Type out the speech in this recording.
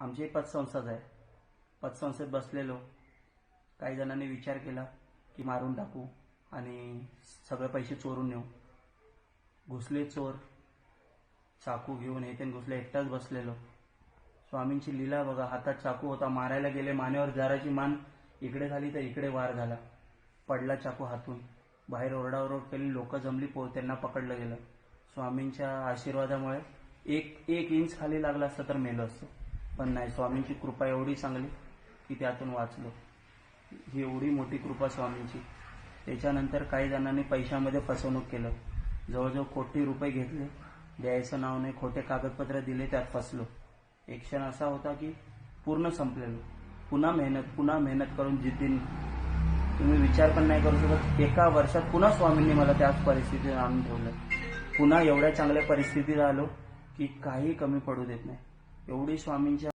आमची पतसंस्थाच आहे. पतसंस्थेत बसलेलो. काही जणांनी विचार केला की मारून टाकू आणि सगळे पैसे चोरून नेऊ. घुसले चोर, चाकू घेऊन हे ते घुसले. एकटाच बसलेलो. स्वामींची लीला बघा. हातात चाकू होता. मारायला गेले. मानेवर जराची मान इकडे झाली तर इकडे वार झाला. पडला चाकू हातून. बाहेर ओरडाओरड केली. लोक जमली. त्यांना पकडलं गेलं. स्वामींच्या आशीर्वादामुळे एक इंच खाली लागला असतं तर मेलो असतो. पण नाही, स्वामींची कृपा एवढी चांगली की त्यातून वाचलो. ही एवढी मोठी कृपा स्वामींची. त्याच्यानंतर काही जणांनी पैशामध्ये फसवणूक केलं. जवळजवळ कोटी रुपये घेतले. द्यायचं नाव नाही. खोटे कागदपत्र दिले. त्यात फसलो. एक क्षण असा होता की पूर्ण संपलेलो. पुन्हा मेहनत करून जिद्दीने, तुम्ही विचार पण नाही करू शकत, एका वर्षात पुन्हा स्वामींनी मला त्याच परिस्थितीत आणून ठेवलं. पुन्हा एवढ्या चांगल्या परिस्थितीत आलो की काही कमी पडू देत नाही. एवढी स्वामींच्या